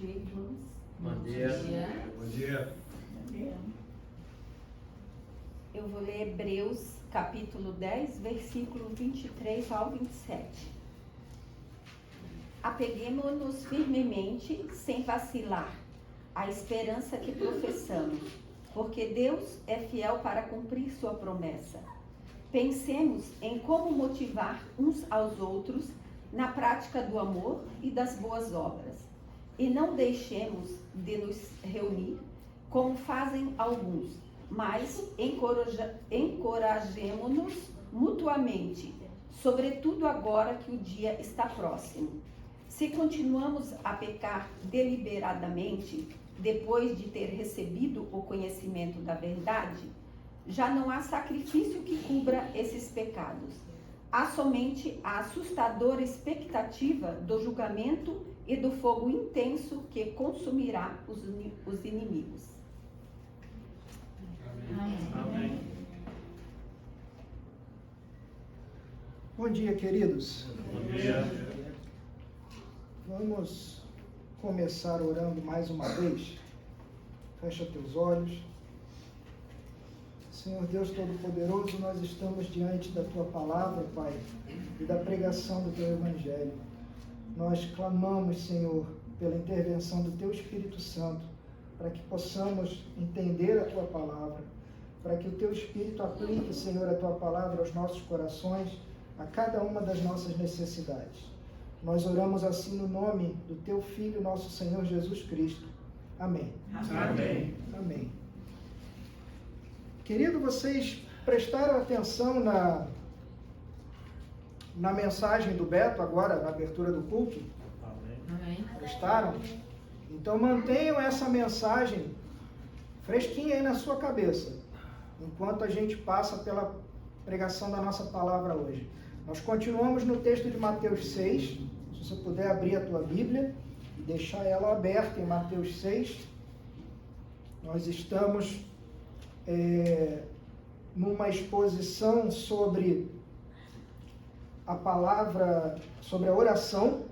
dia, irmãos. Bom dia. Bom dia. Eu vou ler Hebreus, capítulo 10, versículo 23 ao 27. Apeguemo-nos firmemente, sem vacilar, à esperança que professamos, porque Deus é fiel para cumprir sua promessa. Pensemos em como motivar uns aos outros na prática do amor e das boas obras. E não deixemos de nos reunir, como fazem alguns, mas encorajemo-nos mutuamente, sobretudo agora que o dia está próximo. Se continuamos a pecar deliberadamente, depois de ter recebido o conhecimento da verdade, já não há sacrifício que cubra esses pecados. Há somente a assustadora expectativa do julgamento e do fogo intenso que consumirá os inimigos. Amém. Bom dia, queridos. Bom dia. Vamos começar orando mais uma vez. Fecha teus olhos. Senhor Deus Todo-Poderoso, nós estamos diante da Tua Palavra, Pai, e da pregação do Teu Evangelho. Nós clamamos, Senhor, pela intervenção do Teu Espírito Santo, para que possamos entender a Tua Palavra, para que o Teu Espírito aplique, Senhor, a Tua Palavra aos nossos corações, a cada uma das nossas necessidades. Nós oramos assim no nome do Teu Filho, nosso Senhor Jesus Cristo. Amém. Amém. Amém. Querido, vocês prestaram atenção na mensagem do Beto agora, na abertura do culto? Amém. Prestaram? Então mantenham essa mensagem fresquinha aí na sua cabeça, enquanto a gente passa pela pregação da nossa palavra hoje. Nós continuamos no texto de Mateus 6, se você puder abrir a tua Bíblia e deixar ela aberta em Mateus 6. Nós estamos numa exposição sobre a palavra, sobre a oração,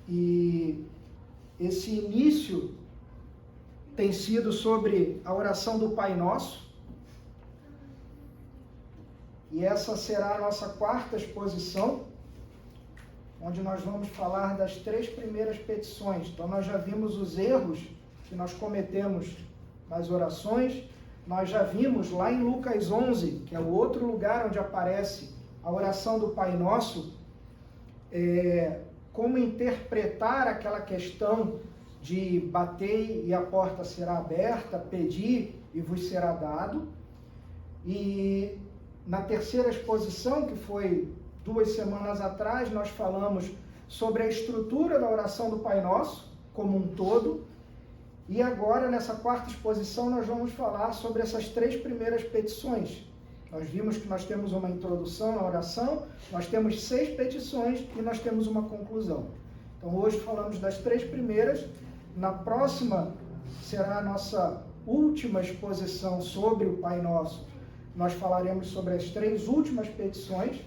e esse início tem sido sobre a oração do Pai Nosso, e essa será a nossa quarta exposição, onde nós vamos falar das 3 primeiras petições. Então nós já vimos os erros que nós cometemos nas orações. Nós já vimos lá em Lucas 11, que é o outro lugar onde aparece a oração do Pai Nosso, como interpretar aquela questão de bater e a porta será aberta, pedir e vos será dado. E na terceira exposição, que foi 2 semanas atrás, nós falamos sobre a estrutura da oração do Pai Nosso como um todo. E agora, nessa quarta exposição, nós vamos falar sobre essas 3 primeiras petições. Nós vimos que nós temos uma introdução na oração, nós temos 6 petições e nós temos uma conclusão. Então, hoje falamos das 3 primeiras. Na próxima será a nossa última exposição sobre o Pai Nosso. Nós falaremos sobre as 3 últimas petições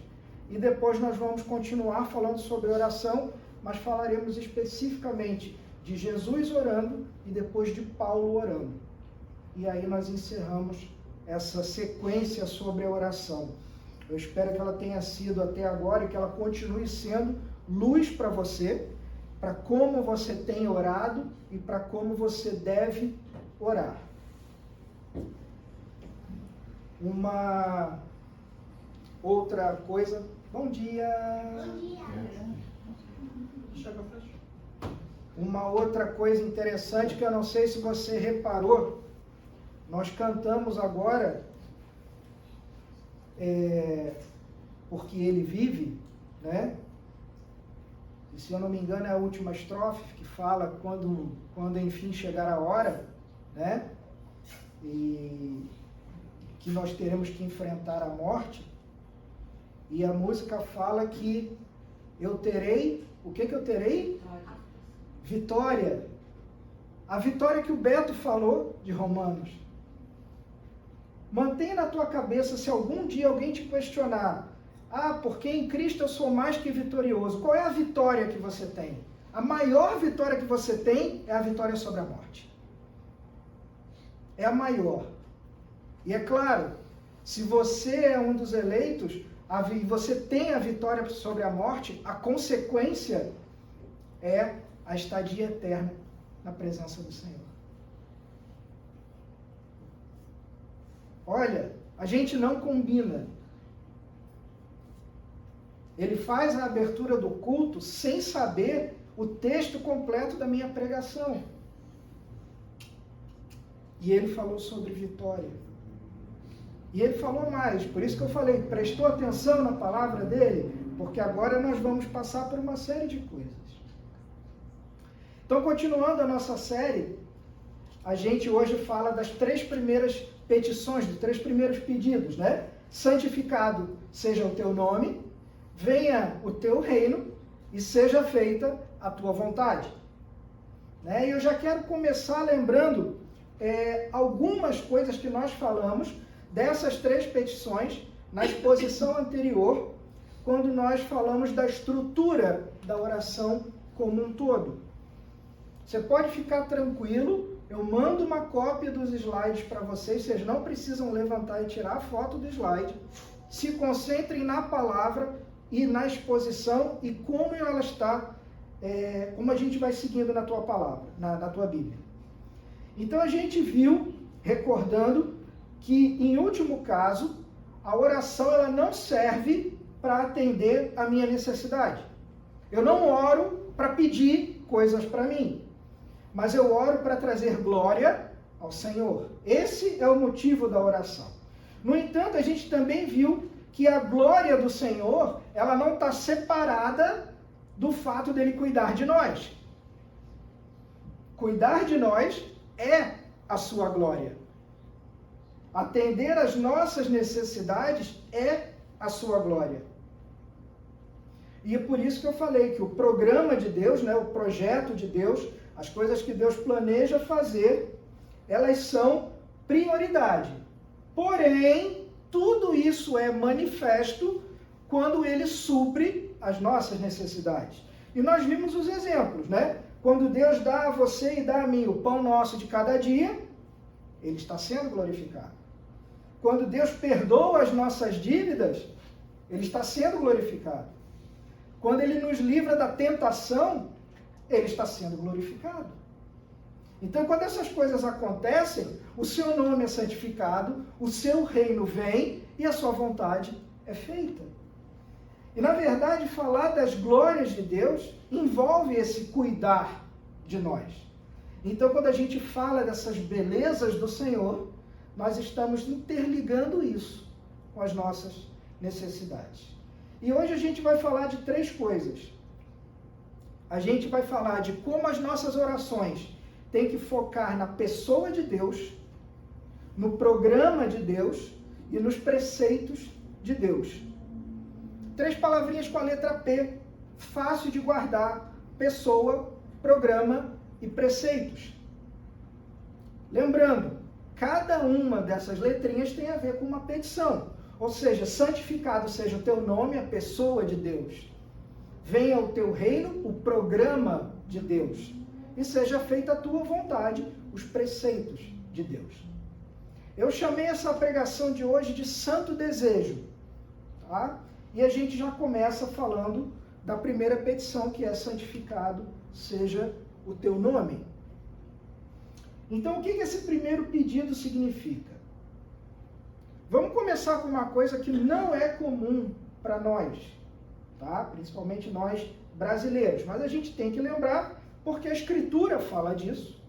e depois nós vamos continuar falando sobre oração, mas falaremos especificamente de Jesus orando e depois de Paulo orando. E aí nós encerramos essa sequência sobre a oração. Eu espero que ela tenha sido até agora e que ela continue sendo luz para você, para como você tem orado e para como você deve orar. Uma outra coisa. Bom dia! Bom dia! Chega pra frente. Uma outra coisa interessante que eu não sei se você reparou, nós cantamos agora Porque Ele Vive, né? E se eu não me engano é a última estrofe que fala quando enfim chegar a hora, né? E que nós teremos que enfrentar a morte. E a música fala que eu terei, o que eu terei? Vitória. A vitória que o Beto falou de Romanos. Mantenha na tua cabeça, se algum dia alguém te questionar, porque em Cristo eu sou mais que vitorioso. Qual é a vitória que você tem? A maior vitória que você tem é a vitória sobre a morte. É a maior. E é claro, se você é um dos eleitos, e você tem a vitória sobre a morte, a consequência é a estadia eterna na presença do Senhor. Olha, a gente não combina. Ele faz a abertura do culto sem saber o texto completo da minha pregação. E ele falou sobre vitória. E ele falou mais, por isso que eu falei, prestou atenção na palavra dele, porque agora nós vamos passar por uma série de coisas. Então, continuando a nossa série, a gente hoje fala das 3 primeiras petições, dos 3 primeiros pedidos, né? Santificado seja o teu nome, venha o teu reino e seja feita a tua vontade. Né? E eu já quero começar lembrando algumas coisas que nós falamos dessas 3 petições na exposição anterior, quando nós falamos da estrutura da oração como um todo. Você pode ficar tranquilo, eu mando uma cópia dos slides para vocês não precisam levantar e tirar a foto do slide. Se concentrem na palavra e na exposição e como ela está, como a gente vai seguindo na tua palavra, na tua Bíblia. Então a gente viu, recordando, que em último caso, a oração ela não serve para atender a minha necessidade. Eu não oro para pedir coisas para mim, mas eu oro para trazer glória ao Senhor. Esse é o motivo da oração. No entanto, a gente também viu que a glória do Senhor, ela não está separada do fato dele cuidar de nós. Cuidar de nós é a sua glória. Atender às nossas necessidades é a sua glória. E é por isso que eu falei que o programa de Deus, né, o projeto de Deus, as coisas que Deus planeja fazer, elas são prioridade. Porém, tudo isso é manifesto quando Ele supre as nossas necessidades. E nós vimos os exemplos, né? Quando Deus dá a você e dá a mim o pão nosso de cada dia, Ele está sendo glorificado. Quando Deus perdoa as nossas dívidas, Ele está sendo glorificado. Quando Ele nos livra da tentação, Ele está sendo glorificado. Então, quando essas coisas acontecem, o seu nome é santificado, o seu reino vem e a sua vontade é feita. E, na verdade, falar das glórias de Deus envolve esse cuidar de nós. Então, quando a gente fala dessas belezas do Senhor, nós estamos interligando isso com as nossas necessidades. E hoje a gente vai falar de 3 coisas. A gente vai falar de como as nossas orações têm que focar na pessoa de Deus, no programa de Deus e nos preceitos de Deus. 3 palavrinhas com a letra P, fácil de guardar: pessoa, programa e preceitos. Lembrando, cada uma dessas letrinhas tem a ver com uma petição. Ou seja, santificado seja o teu nome, a pessoa de Deus. Venha o teu reino, o programa de Deus. E seja feita a tua vontade, os preceitos de Deus. Eu chamei essa pregação de hoje de Santo Desejo. Tá? E a gente já começa falando da primeira petição, que é santificado seja o teu nome. Então, o que esse primeiro pedido significa? Vamos começar com uma coisa que não é comum para nós, tá? Principalmente nós brasileiros. Mas a gente tem que lembrar, porque a Escritura fala disso.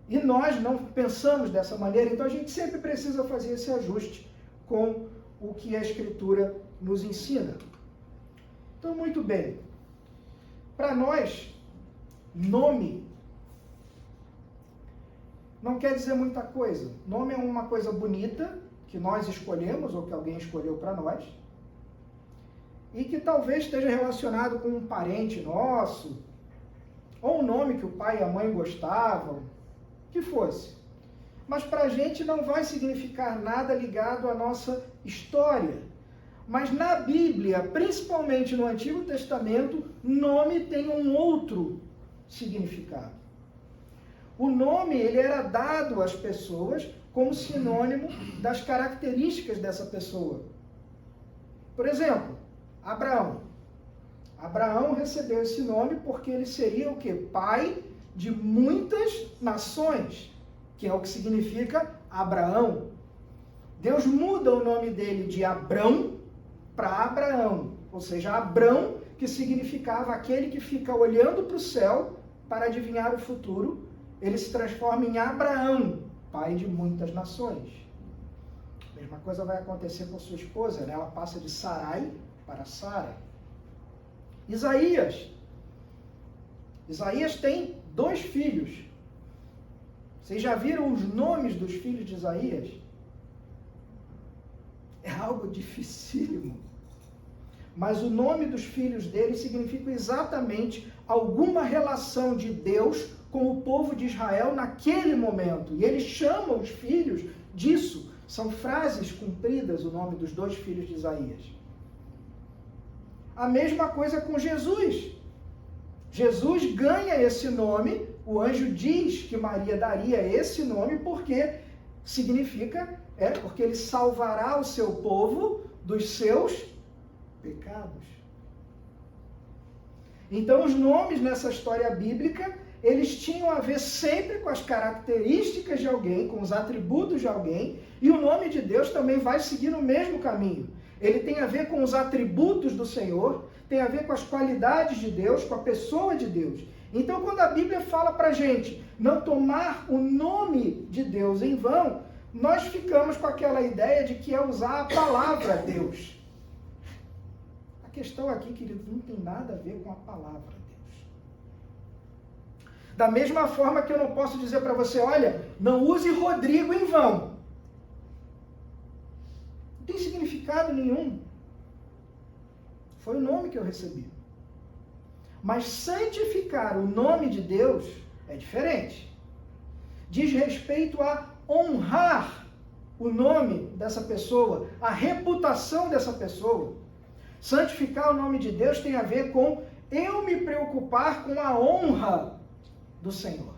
E nós não pensamos dessa maneira, então a gente sempre precisa fazer esse ajuste com o que a Escritura nos ensina. Então, muito bem. Para nós, nome não quer dizer muita coisa. Nome é uma coisa bonita, que nós escolhemos, ou que alguém escolheu para nós, e que talvez esteja relacionado com um parente nosso, ou um nome que o pai e a mãe gostavam, que fosse. Mas para a gente não vai significar nada ligado à nossa história. Mas na Bíblia, principalmente no Antigo Testamento, nome tem um outro significado. O nome ele era dado às pessoas como sinônimo das características dessa pessoa. Por exemplo, Abraão. Abraão recebeu esse nome porque ele seria o quê? Pai de muitas nações, que é o que significa Abraão. Deus muda o nome dele de Abrão para Abraão, ou seja, Abrão, que significava aquele que fica olhando para o céu para adivinhar o futuro, ele se transforma em Abraão, pai de muitas nações. A mesma coisa vai acontecer com sua esposa, né? Ela passa de Sarai para Sara. Isaías. Isaías tem 2 filhos. Vocês já viram os nomes dos filhos de Isaías? É algo dificílimo. Mas o nome dos filhos dele significa exatamente alguma relação de Deus com o povo de Israel naquele momento. E ele chama os filhos disso. São frases cumpridas o nome dos 2 filhos de Isaías. A mesma coisa com Jesus. Jesus ganha esse nome, o anjo diz que Maria daria esse nome porque significa, porque ele salvará o seu povo dos seus pecados. Então os nomes nessa história bíblica, eles tinham a ver sempre com as características de alguém, com os atributos de alguém, e o nome de Deus também vai seguir no mesmo caminho. Ele tem a ver com os atributos do Senhor, tem a ver com as qualidades de Deus, com a pessoa de Deus. Então, quando a Bíblia fala para a gente não tomar o nome de Deus em vão, nós ficamos com aquela ideia de que é usar a palavra Deus. A questão aqui, querido, não tem nada a ver com a palavra Deus. Da mesma forma que eu não posso dizer para você, olha, não use Rodrigo em vão. Não tem significado nenhum. Foi o nome que eu recebi. Mas santificar o nome de Deus é diferente. Diz respeito a honrar o nome dessa pessoa, a reputação dessa pessoa. Santificar o nome de Deus tem a ver com eu me preocupar com a honra do Senhor.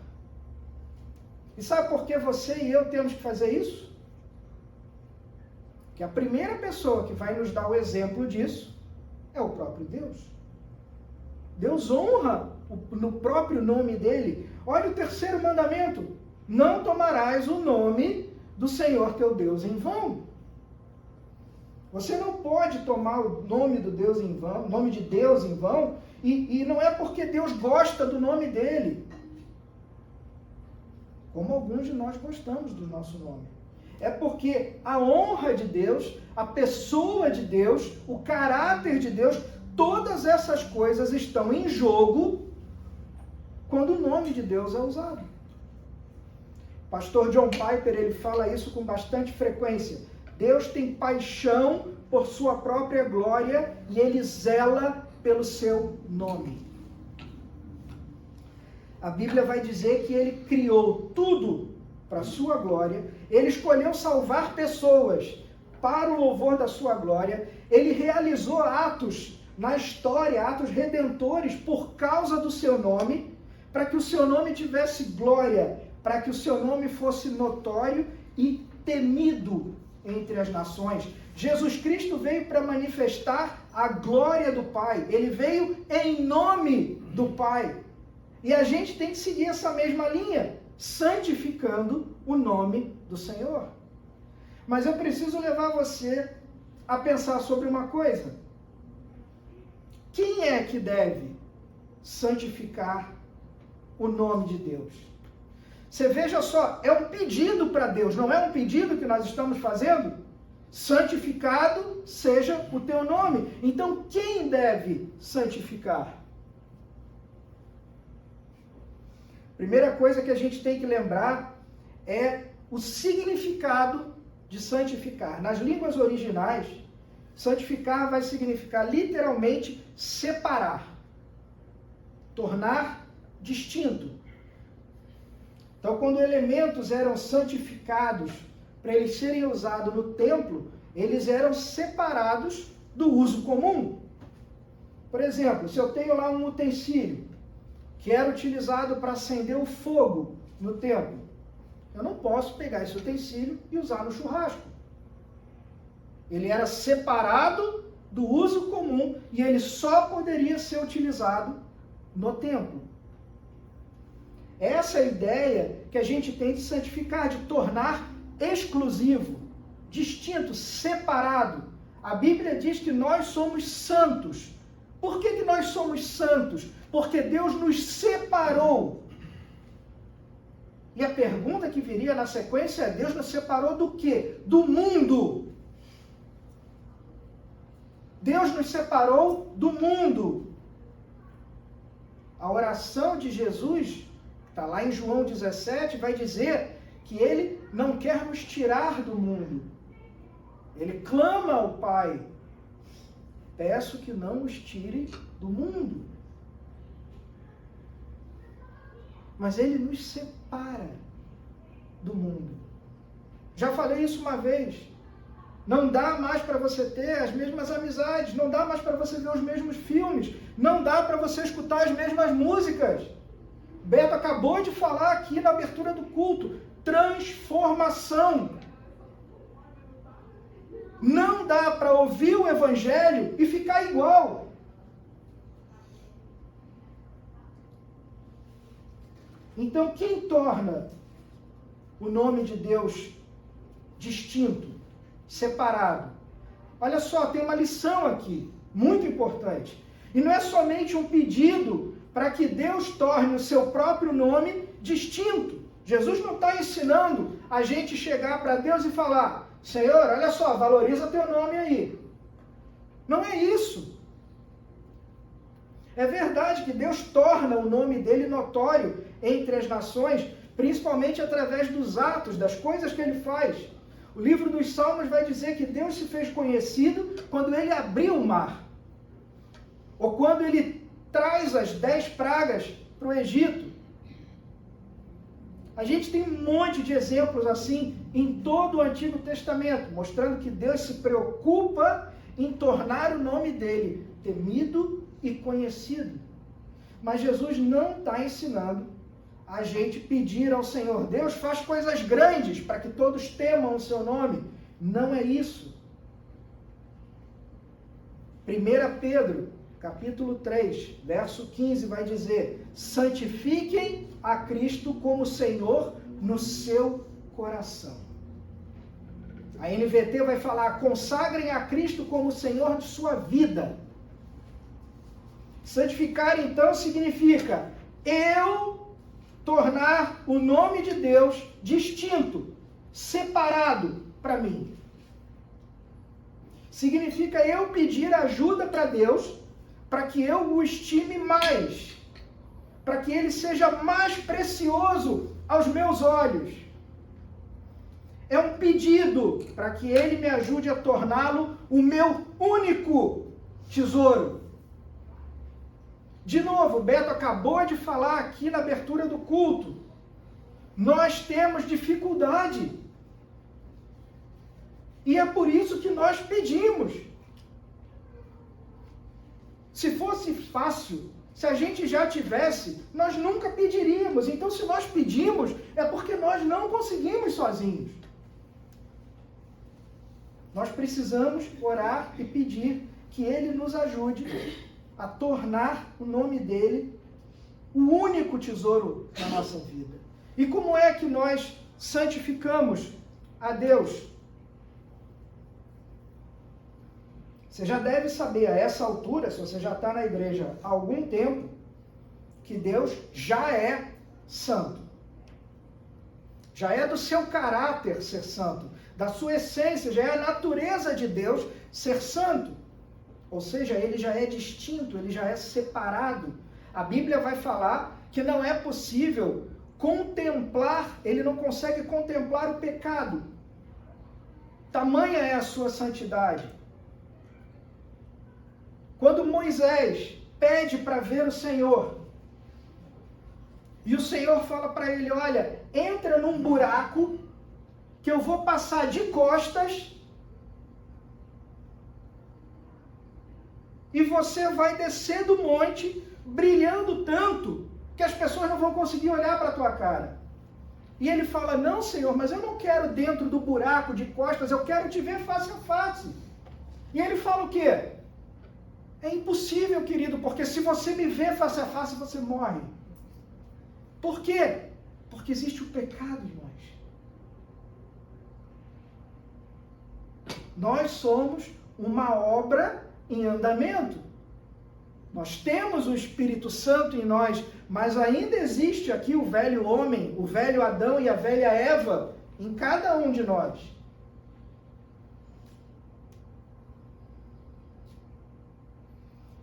E sabe por que você e eu temos que fazer isso? Que a primeira pessoa que vai nos dar o exemplo disso é o próprio Deus. Deus honra no próprio nome dele. Olha o 3º mandamento. Não tomarás o nome do Senhor teu Deus em vão. Você não pode tomar o nome de Deus em vão, e não é porque Deus gosta do nome dele. Como alguns de nós gostamos do nosso nome. É porque a honra de Deus, a pessoa de Deus, o caráter de Deus, todas essas coisas estão em jogo quando o nome de Deus é usado. Pastor John Piper, ele fala isso com bastante frequência. Deus tem paixão por sua própria glória e ele zela pelo seu nome. A Bíblia vai dizer que ele criou tudo para a sua glória, ele escolheu salvar pessoas para o louvor da sua glória, ele realizou atos na história, atos redentores por causa do seu nome, para que o seu nome tivesse glória, para que o seu nome fosse notório e temido entre as nações. Jesus Cristo veio para manifestar a glória do Pai, ele veio em nome do Pai. E a gente tem que seguir essa mesma linha, santificando o nome do Senhor. Mas eu preciso levar você a pensar sobre uma coisa. Quem é que deve santificar o nome de Deus? Você veja só, é um pedido para Deus, não é um pedido que nós estamos fazendo? Santificado seja o teu nome. Então, quem deve santificar? Primeira coisa que a gente tem que lembrar é o significado de santificar. Nas línguas originais, santificar vai significar literalmente separar, tornar distinto. Então, quando elementos eram santificados para eles serem usados no templo, eles eram separados do uso comum. Por exemplo, se eu tenho lá um utensílio que era utilizado para acender o fogo no templo. Eu não posso pegar esse utensílio e usar no churrasco. Ele era separado do uso comum e ele só poderia ser utilizado no templo. Essa é a ideia que a gente tem de santificar, de tornar exclusivo, distinto, separado. A Bíblia diz que nós somos santos. Por que nós somos santos? Porque Deus nos separou. E a pergunta que viria na sequência é: Deus nos separou do quê? Do mundo. Deus nos separou do mundo. A oração de Jesus, está lá em João 17, vai dizer que ele não quer nos tirar do mundo. Ele clama ao Pai: peço que não os tire do mundo. Mas ele nos separa do mundo. Já falei isso uma vez. Não dá mais para você ter as mesmas amizades, não dá mais para você ver os mesmos filmes, não dá para você escutar as mesmas músicas. Beto acabou de falar aqui na abertura do culto. Transformação. Não dá para ouvir o Evangelho e ficar igual. Então, quem torna o nome de Deus distinto, separado? Olha só, tem uma lição aqui, muito importante. E não é somente um pedido para que Deus torne o seu próprio nome distinto. Jesus não está ensinando a gente chegar para Deus e falar: Senhor, olha só, valoriza teu nome aí. Não é isso. É verdade que Deus torna o nome dele notório entre as nações, principalmente através dos atos, das coisas que ele faz. O livro dos Salmos vai dizer que Deus se fez conhecido quando ele abriu o mar, ou quando ele traz as 10 pragas para o Egito. A gente tem um monte de exemplos assim em todo o Antigo Testamento, mostrando que Deus se preocupa em tornar o nome dele temido e conhecido. Mas Jesus não está ensinando a gente pedir ao Senhor: Deus, faz coisas grandes para que todos temam o seu nome. Não é isso. 1 Pedro, capítulo 3, verso 15, vai dizer: santifiquem a Cristo como Senhor no seu coração. A NVT vai falar: consagrem a Cristo como Senhor de sua vida. Santificar, então, significa eu tornar o nome de Deus distinto, separado para mim. Significa eu pedir ajuda para Deus, para que eu o estime mais, para que ele seja mais precioso aos meus olhos. É um pedido para que ele me ajude a torná-lo o meu único tesouro. De novo, o Beto acabou de falar aqui na abertura do culto. Nós temos dificuldade. E é por isso que nós pedimos. Se fosse fácil, se a gente já tivesse, nós nunca pediríamos. Então, se nós pedimos, é porque nós não conseguimos sozinhos. Nós precisamos orar e pedir que ele nos ajude a tornar o nome dele o único tesouro da nossa vida. E como é que nós santificamos a Deus? Você já deve saber a essa altura, se você já está na igreja há algum tempo, que Deus já é santo. Já é do seu caráter ser santo, da sua essência, já é a natureza de Deus ser santo. Ou seja, ele já é distinto, ele já é separado. A Bíblia vai falar que não é possível contemplar, ele não consegue contemplar o pecado. Tamanha é a sua santidade. Quando Moisés pede para ver o Senhor, e o Senhor fala para ele: olha, entra num buraco que eu vou passar de costas e você vai descer do monte brilhando tanto que as pessoas não vão conseguir olhar para a tua cara. E ele fala, não, Senhor, mas eu não quero dentro do buraco de costas, eu quero te ver face a face. E ele fala o quê? É impossível, querido, porque se você me vê face a face, você morre. Por quê? Porque existe o pecado em nós. Nós somos uma obra em andamento. Nós temos o Espírito Santo em nós, mas ainda existe aqui o velho homem, o velho Adão e a velha Eva em cada um de nós.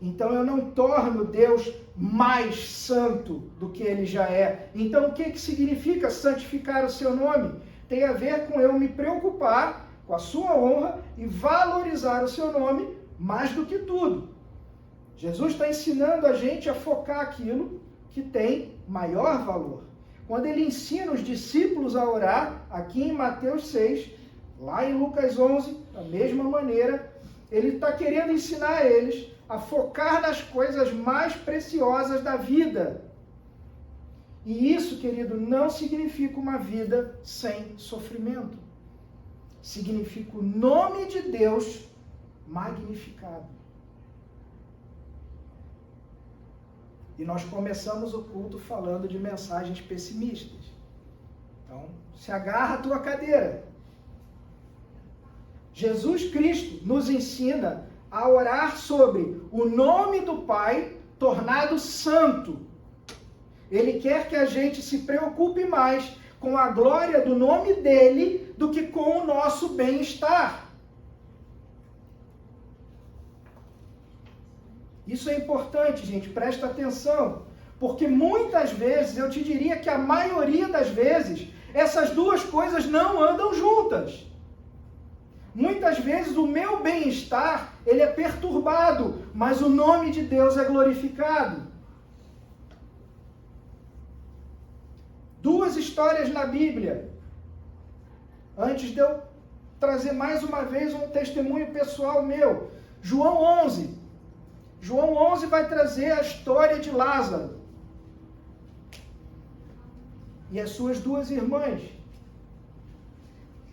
Então eu não torno Deus mais santo do que Ele já é. Então o que significa santificar o seu nome? Tem a ver com eu me preocupar com a sua honra e valorizar o seu nome mais do que tudo. Jesus está ensinando a gente a focar aquilo que tem maior valor. Quando Ele ensina os discípulos a orar, aqui em Mateus 6, lá em Lucas 11, da mesma maneira, Ele está querendo ensinar a eles a focar nas coisas mais preciosas da vida. E isso, querido, não significa uma vida sem sofrimento. Significa o nome de Deus magnificado. E nós começamos o culto falando de mensagens pessimistas. Então, se agarra a tua cadeira. Jesus Cristo nos ensina a orar sobre o nome do Pai tornado santo. Ele quer que a gente se preocupe mais com a glória do nome dele do que com o nosso bem-estar. Isso é importante, gente, presta atenção, porque muitas vezes, eu te diria que a maioria das vezes, essas duas coisas não andam juntas. Muitas vezes o meu bem-estar, ele é perturbado, mas o nome de Deus é glorificado. Duas histórias na Bíblia. Antes de eu trazer mais uma vez um testemunho pessoal meu. João 11. João 11 vai trazer a história de Lázaro e as suas duas irmãs,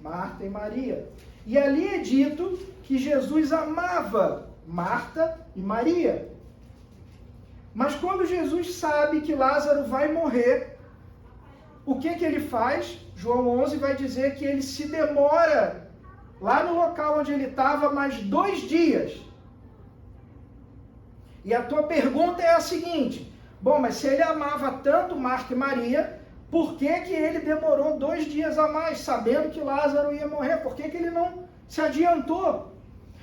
Marta e Maria. E ali é dito que Jesus amava Marta e Maria. Mas quando Jesus sabe que Lázaro vai morrer, o que ele faz? João 11 vai dizer que ele se demora lá no local onde ele estava mais 2 dias. E a tua pergunta é a seguinte: bom, mas se ele amava tanto Marta e Maria, por que ele demorou 2 dias a mais, sabendo que Lázaro ia morrer? Por que ele não se adiantou?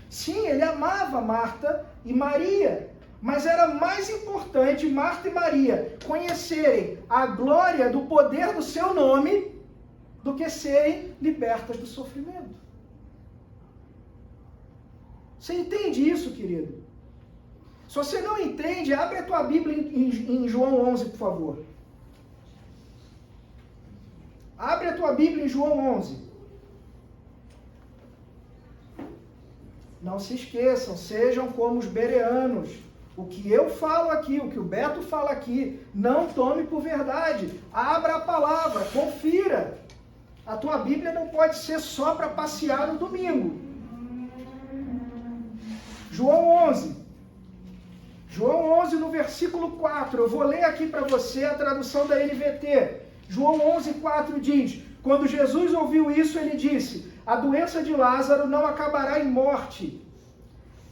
Sim, ele amava Marta e Maria, mas era mais importante Marta e Maria conhecerem a glória do poder do seu nome do que serem libertas do sofrimento. Você entende isso, querido? Se você não entende, abre a tua Bíblia em João 11, por favor. Abre a tua Bíblia em João 11. Não se esqueçam, sejam como os bereanos. O que eu falo aqui, o que o Beto fala aqui, não tome por verdade. Abra a palavra, confira. A tua Bíblia não pode ser só para passear no domingo. João 11. João 11, no versículo 4, eu vou ler aqui para você a tradução da NVT. João 11, 4 diz: quando Jesus ouviu isso, ele disse: a doença de Lázaro não acabará em morte.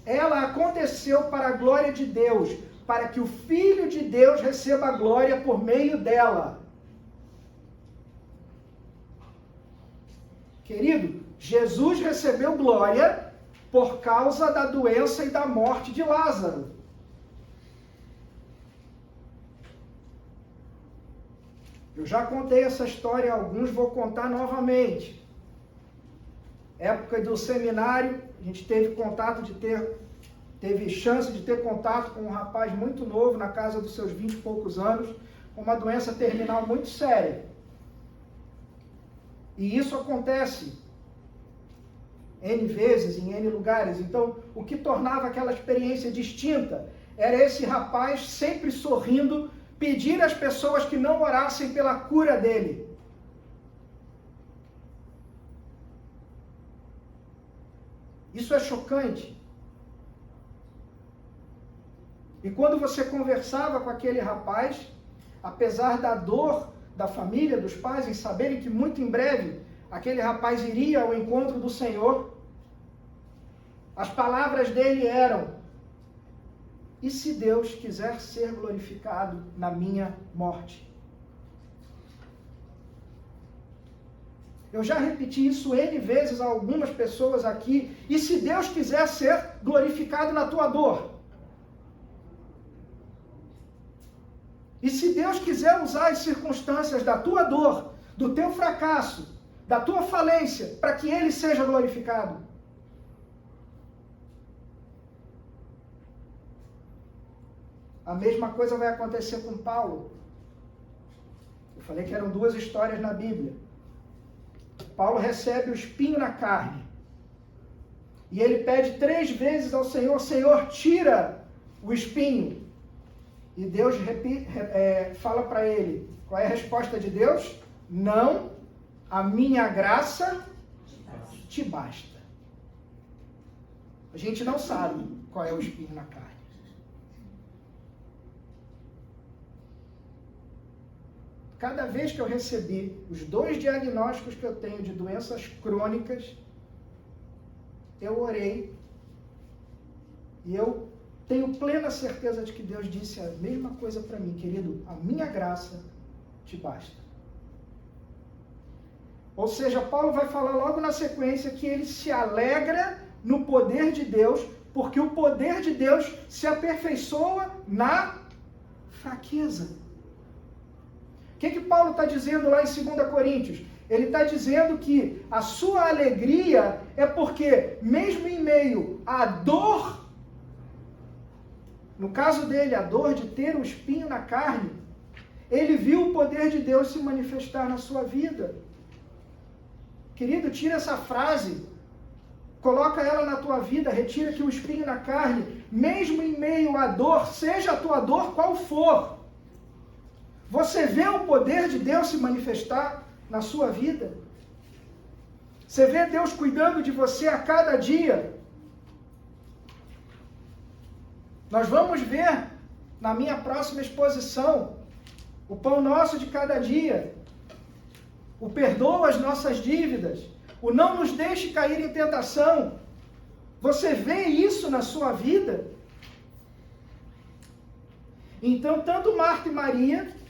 Ela aconteceu para a glória de Deus, para que o Filho de Deus receba a glória por meio dela. Querido, Jesus recebeu glória por causa da doença e da morte de Lázaro. Eu já contei essa história a alguns, vou contar novamente. Época do seminário, a gente teve chance de ter contato com um rapaz muito novo, na casa dos seus 20 e poucos anos, com uma doença terminal muito séria. E isso acontece N vezes, em N lugares. Então, o que tornava aquela experiência distinta era esse rapaz sempre sorrindo pedir às pessoas que não orassem pela cura dele. Isso é chocante. E quando você conversava com aquele rapaz, apesar da dor da família, dos pais, em saberem que muito em breve aquele rapaz iria ao encontro do Senhor, as palavras dele eram: e se Deus quiser ser glorificado na minha morte? Eu já repeti isso N vezes a algumas pessoas aqui. E se Deus quiser ser glorificado na tua dor? E se Deus quiser usar as circunstâncias da tua dor, do teu fracasso, da tua falência, para que Ele seja glorificado? A mesma coisa vai acontecer com Paulo. Eu falei que eram duas histórias na Bíblia. Paulo recebe o espinho na carne. E ele pede 3 vezes ao Senhor: Senhor, tira o espinho. E Deus fala para ele. Qual é a resposta de Deus? Não, a minha graça te basta. A gente não sabe qual é o espinho na carne. Cada vez que eu recebi os 2 diagnósticos que eu tenho de doenças crônicas, eu orei e eu tenho plena certeza de que Deus disse a mesma coisa para mim: querido, a minha graça te basta. Ou seja, Paulo vai falar logo na sequência que ele se alegra no poder de Deus, porque o poder de Deus se aperfeiçoa na fraqueza. O que Paulo está dizendo lá em 2 Coríntios? Ele está dizendo que a sua alegria é porque, mesmo em meio à dor, no caso dele, a dor de ter um espinho na carne, ele viu o poder de Deus se manifestar na sua vida. Querido, tira essa frase, coloca ela na tua vida, retira aqui o espinho na carne, mesmo em meio à dor, seja a tua dor qual for, você vê o poder de Deus se manifestar na sua vida? Você vê Deus cuidando de você a cada dia? Nós vamos ver na minha próxima exposição o pão nosso de cada dia, o perdoa as nossas dívidas, o não nos deixe cair em tentação. Você vê isso na sua vida? Então, tanto Marta e Maria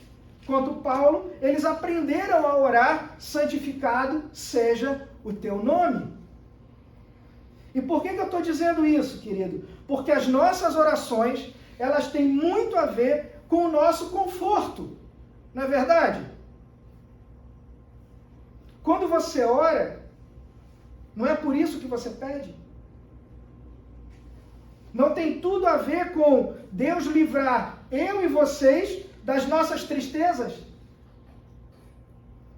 quanto Paulo, eles aprenderam a orar: santificado seja o teu nome. E por que eu estou dizendo isso, querido? Porque as nossas orações, elas têm muito a ver com o nosso conforto, não é verdade? Quando você ora, não é por isso que você pede? Não tem tudo a ver com Deus livrar eu e vocês das nossas tristezas,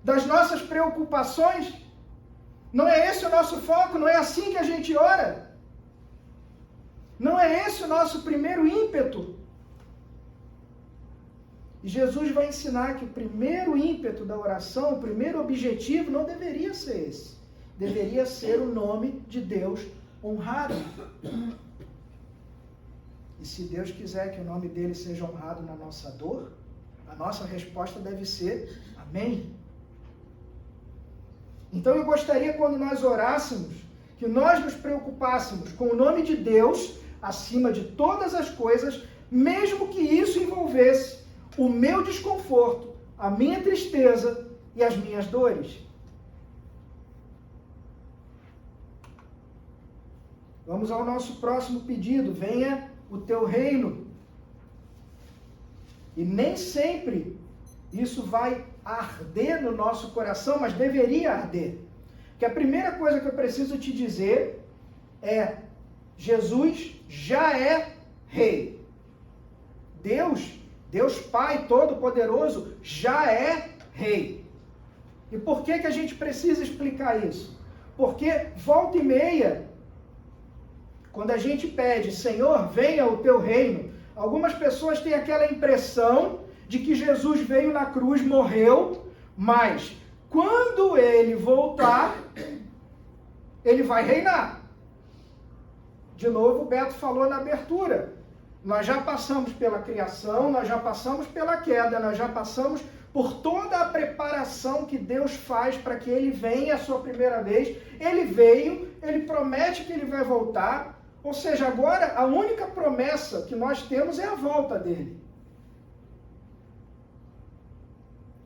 das nossas preocupações? Não é esse o nosso foco? Não é assim que a gente ora? Não é esse o nosso primeiro ímpeto? E Jesus vai ensinar que o primeiro ímpeto da oração, o primeiro objetivo, não deveria ser esse. Deveria ser o nome de Deus honrado. E se Deus quiser que o nome dele seja honrado na nossa dor, a nossa resposta deve ser amém. Então eu gostaria, quando nós orássemos, que nós nos preocupássemos com o nome de Deus acima de todas as coisas, mesmo que isso envolvesse o meu desconforto, a minha tristeza e as minhas dores. Vamos ao nosso próximo pedido: venha o teu reino. E nem sempre isso vai arder no nosso coração, mas deveria arder. Porque a primeira coisa que eu preciso te dizer é: Jesus já é rei. Deus Pai Todo-Poderoso já é rei. E por que a gente precisa explicar isso? Porque volta e meia, quando a gente pede: Senhor, venha o teu reino, algumas pessoas têm aquela impressão de que Jesus veio na cruz, morreu, mas quando ele voltar, ele vai reinar. De novo, o Beto falou na abertura. Nós já passamos pela criação, nós já passamos pela queda, nós já passamos por toda a preparação que Deus faz para que ele venha a sua primeira vez. Ele veio, ele promete que ele vai voltar. Ou seja, agora a única promessa que nós temos é a volta dele.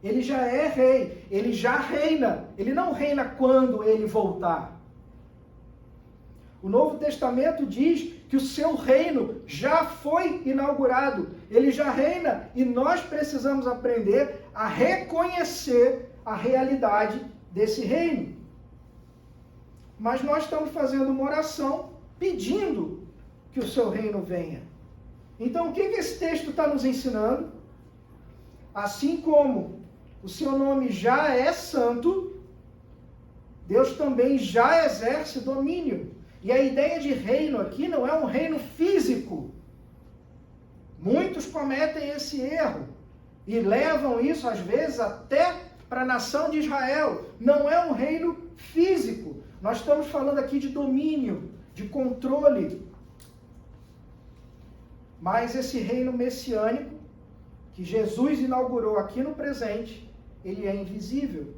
Ele já é rei, ele já reina. Ele não reina quando ele voltar. O Novo Testamento diz que o seu reino já foi inaugurado. Ele já reina e nós precisamos aprender a reconhecer a realidade desse reino. Mas nós estamos fazendo uma oração pedindo que o seu reino venha. Então, o que esse texto está nos ensinando? Assim como o seu nome já é santo, Deus também já exerce domínio. E a ideia de reino aqui não é um reino físico. Muitos cometem esse erro e levam isso, às vezes, até para a nação de Israel. Não é um reino físico. Nós estamos falando aqui de domínio, de controle. Mas esse reino messiânico, que Jesus inaugurou aqui no presente, ele é invisível.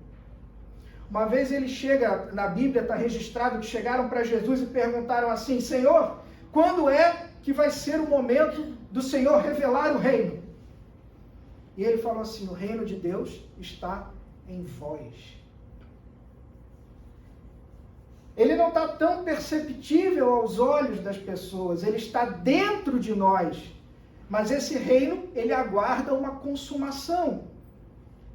Uma vez ele chega, na Bíblia está registrado que chegaram para Jesus e perguntaram assim: Senhor, quando é que vai ser o momento do Senhor revelar o reino? E ele falou assim: o reino de Deus está em vós. Ele não está tão perceptível aos olhos das pessoas, ele está dentro de nós. Mas esse reino, ele aguarda uma consumação.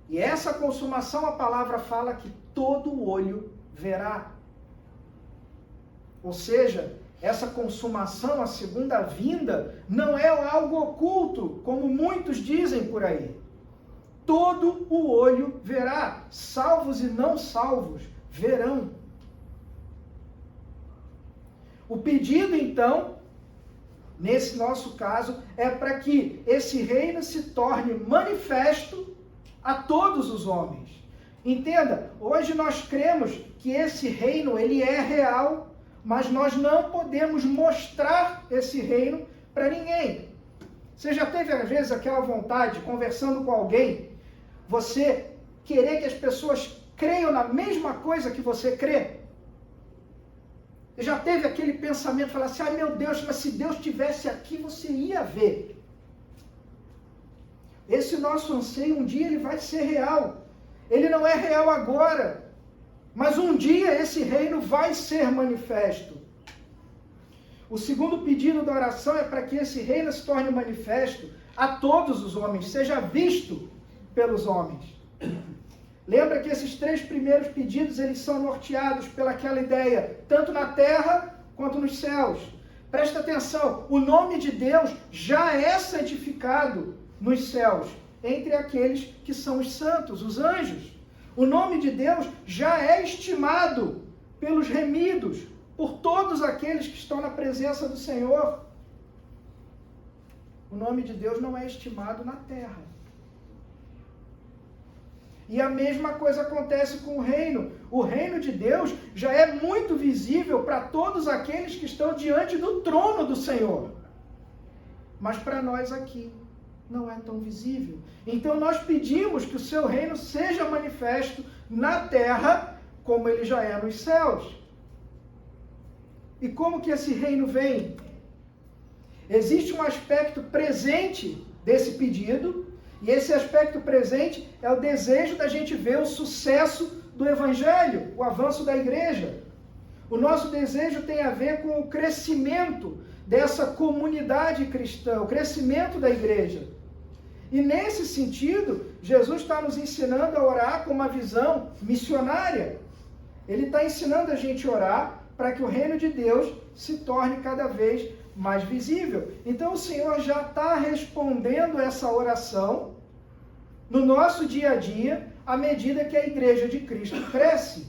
E essa consumação, a palavra fala que todo olho verá. Ou seja, essa consumação, a segunda vinda, não é algo oculto, como muitos dizem por aí. Todo o olho verá, salvos e não salvos verão. O pedido, então, nesse nosso caso, é para que esse reino se torne manifesto a todos os homens. Entenda, hoje nós cremos que esse reino, ele é real, mas nós não podemos mostrar esse reino para ninguém. Você já teve, às vezes, aquela vontade, conversando com alguém, você querer que as pessoas creiam na mesma coisa que você crê? Já teve aquele pensamento, falar assim: ai meu Deus, mas se Deus estivesse aqui, você ia ver. Esse nosso anseio, um dia ele vai ser real. Ele não é real agora, mas um dia esse reino vai ser manifesto. O segundo pedido da oração é para que esse reino se torne manifesto a todos os homens, seja visto pelos homens. Lembra que esses três primeiros pedidos, eles são norteados pelaquela ideia, tanto na terra quanto nos céus. Presta atenção, o nome de Deus já é santificado nos céus, entre aqueles que são os santos, os anjos. O nome de Deus já é estimado pelos remidos, por todos aqueles que estão na presença do Senhor. O nome de Deus não é estimado na terra. E a mesma coisa acontece com o reino. O reino de Deus já é muito visível para todos aqueles que estão diante do trono do Senhor. Mas para nós aqui não é tão visível. Então nós pedimos que o seu reino seja manifesto na terra como ele já é nos céus. E como que esse reino vem? Existe um aspecto presente desse pedido. E esse aspecto presente é o desejo da gente ver o sucesso do Evangelho, o avanço da igreja. O nosso desejo tem a ver com o crescimento dessa comunidade cristã, o crescimento da igreja. E nesse sentido, Jesus está nos ensinando a orar com uma visão missionária. Ele está ensinando a gente a orar para que o reino de Deus se torne cada vez mais visível. Então o Senhor já está respondendo essa oração no nosso dia a dia, à medida que a igreja de Cristo cresce.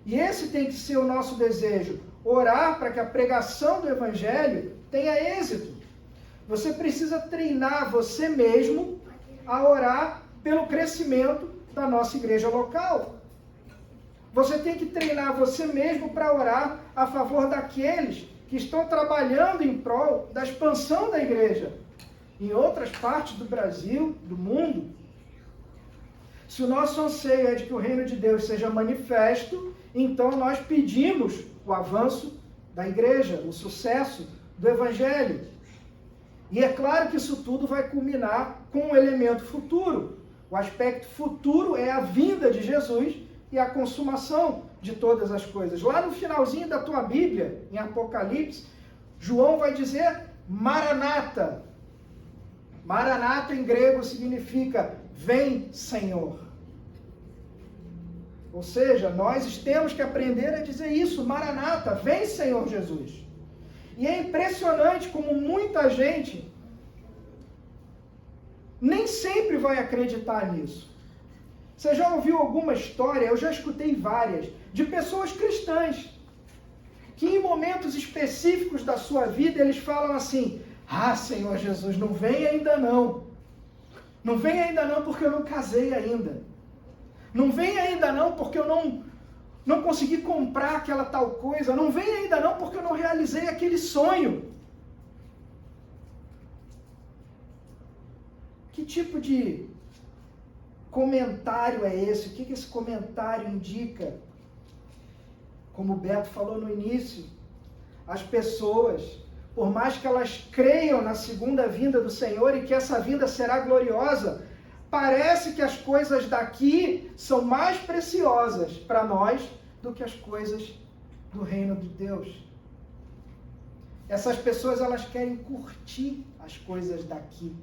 E esse tem que ser o nosso desejo, orar para que a pregação do Evangelho tenha êxito. Você precisa treinar você mesmo a orar pelo crescimento da nossa igreja local. Você tem que treinar você mesmo para orar a favor daqueles que estão trabalhando em prol da expansão da igreja em outras partes do Brasil, do mundo. Se o nosso anseio é de que o reino de Deus seja manifesto, então nós pedimos o avanço da igreja, o sucesso do evangelho. E é claro que isso tudo vai culminar com um elemento futuro. O aspecto futuro é a vinda de Jesus e a consumação de todas as coisas. Lá no finalzinho da tua Bíblia, em Apocalipse, João vai dizer Maranata. Maranata em grego significa vem, Senhor. Ou seja, nós temos que aprender a dizer isso, Maranata, vem, Senhor Jesus. E é impressionante como muita gente nem sempre vai acreditar nisso. Você já ouviu alguma história, eu já escutei várias, de pessoas cristãs, que em momentos específicos da sua vida eles falam assim, Senhor Jesus, não vem ainda não. Não vem ainda não porque eu não casei ainda. Não vem ainda não porque eu não consegui comprar aquela tal coisa. Não vem ainda não porque eu não realizei aquele sonho. Que tipo de comentário é esse? O que esse comentário indica? Como o Beto falou no início, as pessoas, por mais que elas creiam na segunda vinda do Senhor e que essa vinda será gloriosa, parece que as coisas daqui são mais preciosas para nós do que as coisas do reino de Deus. Essas pessoas, elas querem curtir as coisas daqui.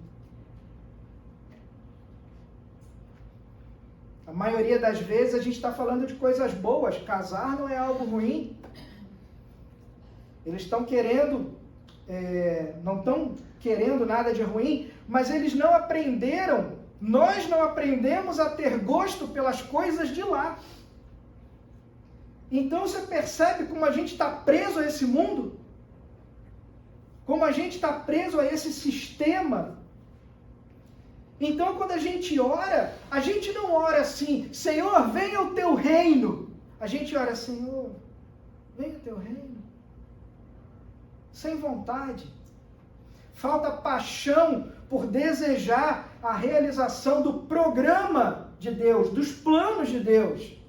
A maioria das vezes a gente está falando de coisas boas. Casar não é algo ruim. Eles estão querendo, não estão querendo nada de ruim, mas eles não aprenderam, nós não aprendemos a ter gosto pelas coisas de lá. Então você percebe como a gente está preso a esse mundo? Como a gente está preso a esse sistema? Então, quando a gente ora, a gente não ora assim, Senhor, venha o teu reino. A gente ora, Senhor, venha o teu reino. Sem vontade. Falta paixão por desejar a realização do programa de Deus, dos planos de Deus.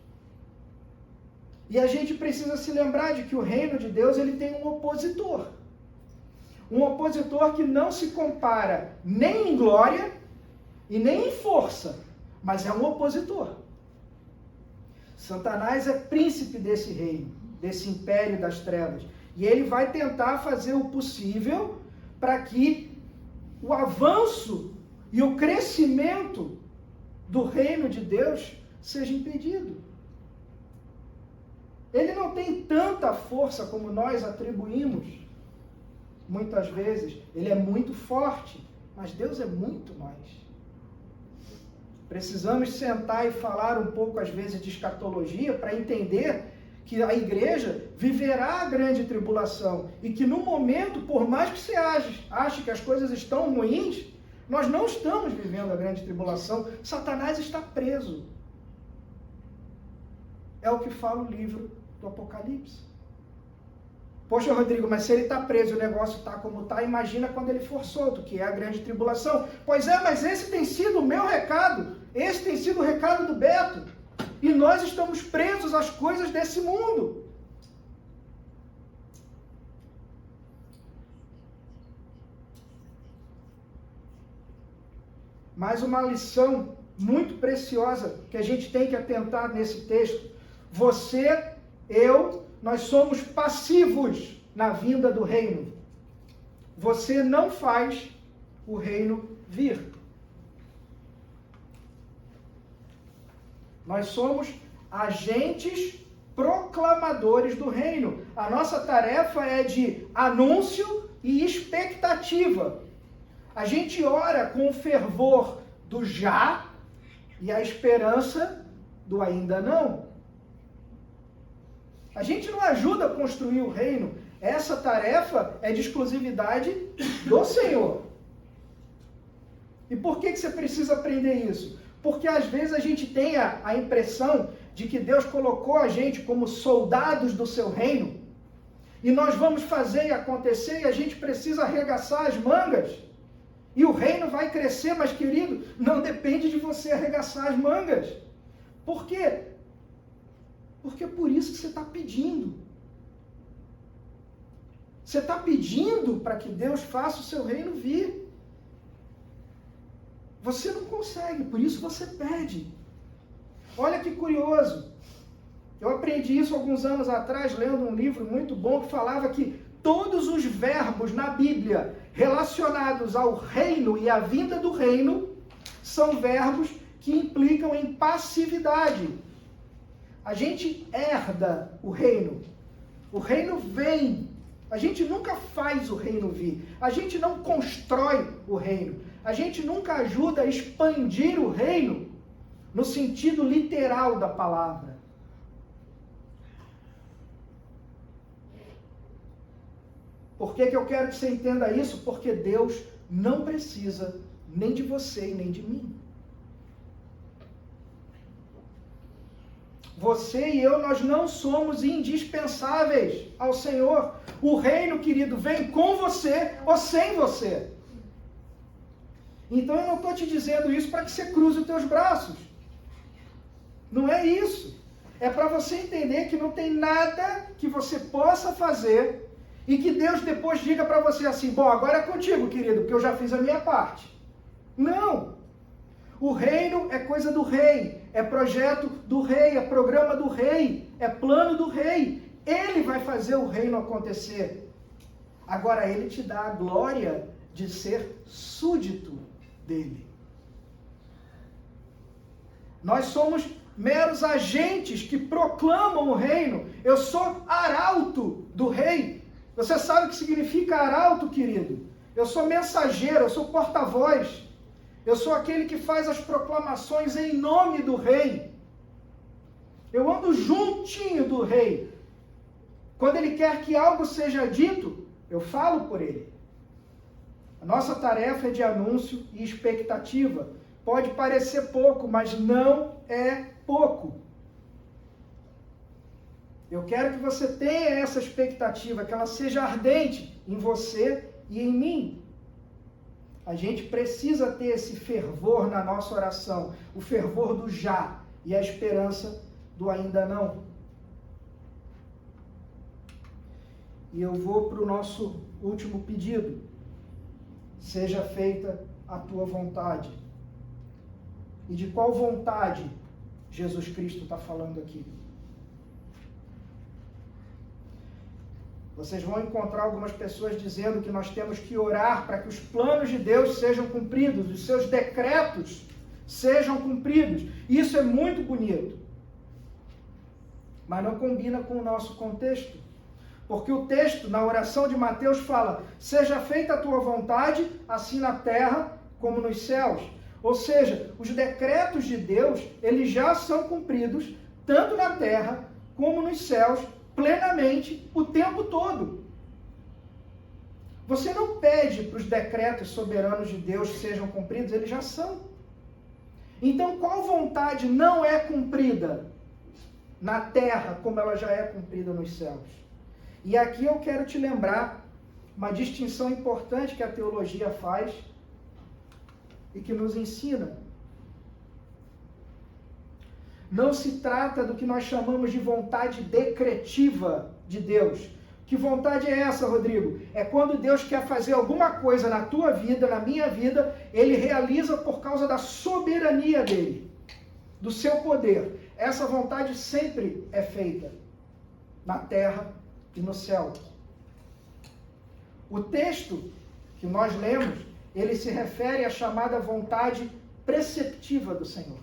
E a gente precisa se lembrar de que o reino de Deus, ele tem um opositor. Um opositor que não se compara nem em glória e nem em força, mas é um opositor. Satanás é príncipe desse reino, desse império das trevas. E ele vai tentar fazer o possível para que o avanço e o crescimento do reino de Deus seja impedido. Ele não tem tanta força como nós atribuímos. Muitas vezes, ele é muito forte, mas Deus é muito mais. Precisamos sentar e falar um pouco, às vezes, de escatologia para entender que a igreja viverá a grande tribulação e que no momento, por mais que você ache que as coisas estão ruins, nós não estamos vivendo a grande tribulação. Satanás está preso. É o que fala o livro do Apocalipse. Poxa, Rodrigo, mas se ele está preso e o negócio está como está, imagina quando ele for solto, que é a grande tribulação. Pois é, mas esse tem sido o meu recado. Esse tem sido o recado do Beto. E nós estamos presos às coisas desse mundo. Mais uma lição muito preciosa que a gente tem que atentar nesse texto. Você, eu, nós somos passivos na vinda do reino. Você não faz o reino vir. Nós somos agentes proclamadores do reino. A nossa tarefa é de anúncio e expectativa. A gente ora com o fervor do já e a esperança do ainda não. A gente não ajuda a construir o reino. Essa tarefa é de exclusividade do Senhor. E por que você precisa aprender isso? Porque às vezes a gente tem a impressão de que Deus colocou a gente como soldados do seu reino, e nós vamos fazer e acontecer, e a gente precisa arregaçar as mangas, e o reino vai crescer, mas querido, não depende de você arregaçar as mangas. Por quê? Porque é por isso que você está pedindo. Você está pedindo para que Deus faça o seu reino vir. Você não consegue, por isso você pede. Olha que curioso. Eu aprendi isso alguns anos atrás, lendo um livro muito bom que falava que todos os verbos na Bíblia relacionados ao reino e à vinda do reino são verbos que implicam em passividade. A gente herda o reino vem. A gente nunca faz o reino vir. A gente não constrói o reino. A gente nunca ajuda a expandir o reino no sentido literal da palavra. Por que eu quero que você entenda isso? Porque Deus não precisa nem de você e nem de mim. Você e eu, nós não somos indispensáveis ao Senhor. O reino, querido, vem com você ou sem você. Então eu não estou te dizendo isso para que você cruze os teus braços. Não é isso. É para você entender que não tem nada que você possa fazer e que Deus depois diga para você assim, bom, agora é contigo, querido, porque eu já fiz a minha parte. Não. O reino é coisa do rei, é projeto do rei, é programa do rei, é plano do rei. Ele vai fazer o reino acontecer. Agora ele te dá a glória de ser súdito dele. Nós somos meros agentes que proclamam o reino. Eu sou arauto do rei. Você sabe o que significa arauto, querido? Eu sou mensageiro, eu sou porta-voz. Eu sou aquele que faz as proclamações em nome do rei. Eu ando juntinho do rei. Quando ele quer que algo seja dito, eu falo por ele. A nossa tarefa é de anúncio e expectativa. Pode parecer pouco, mas não é pouco. Eu quero que você tenha essa expectativa, que ela seja ardente em você e em mim. A gente precisa ter esse fervor na nossa oração, o fervor do já e a esperança do ainda não. E eu vou para o nosso último pedido. Seja feita a tua vontade. E de qual vontade Jesus Cristo está falando aqui? Vocês vão encontrar algumas pessoas dizendo que nós temos que orar para que os planos de Deus sejam cumpridos, os seus decretos sejam cumpridos. Isso é muito bonito. Mas não combina com o nosso contexto. Porque o texto, na oração de Mateus, fala: seja feita a tua vontade, assim na terra como nos céus. Ou seja, os decretos de Deus, eles já são cumpridos, tanto na terra como nos céus, plenamente, o tempo todo. Você não pede para os decretos soberanos de Deus sejam cumpridos, eles já são. Então, qual vontade não é cumprida na terra como ela já é cumprida nos céus? E aqui eu quero te lembrar uma distinção importante que a teologia faz e que nos ensina. Não se trata do que nós chamamos de vontade decretiva de Deus. Que vontade é essa, Rodrigo? É quando Deus quer fazer alguma coisa na tua vida, na minha vida, Ele realiza por causa da soberania dEle, do seu poder. Essa vontade sempre é feita na terra e no céu. O texto que nós lemos, ele se refere à chamada vontade preceptiva do Senhor.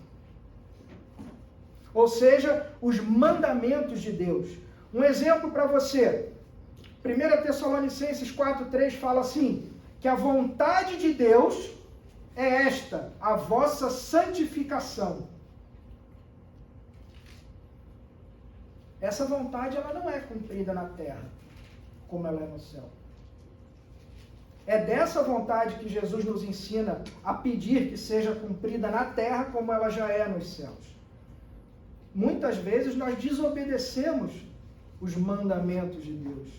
Ou seja, os mandamentos de Deus. Um exemplo para você. 1 Tessalonicenses 4,3 fala assim, que a vontade de Deus é esta, a vossa santificação. Essa vontade ela não é cumprida na terra, como ela é no céu. É dessa vontade que Jesus nos ensina a pedir que seja cumprida na terra como ela já é nos céus. Muitas vezes nós desobedecemos os mandamentos de Deus.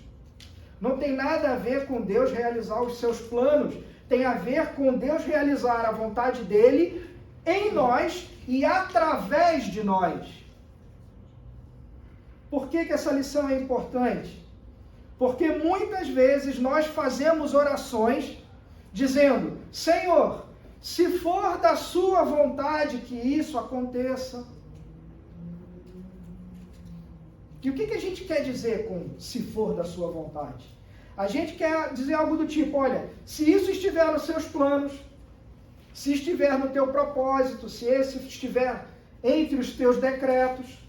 Não tem nada a ver com Deus realizar os seus planos. Tem a ver com Deus realizar a vontade dele em nós e através de nós. Por que essa lição é importante? Porque muitas vezes nós fazemos orações dizendo: Senhor, se for da sua vontade que isso aconteça. E o que a gente quer dizer com se for da sua vontade? A gente quer dizer algo do tipo: olha, se isso estiver nos seus planos, se estiver no teu propósito, se esse estiver entre os teus decretos.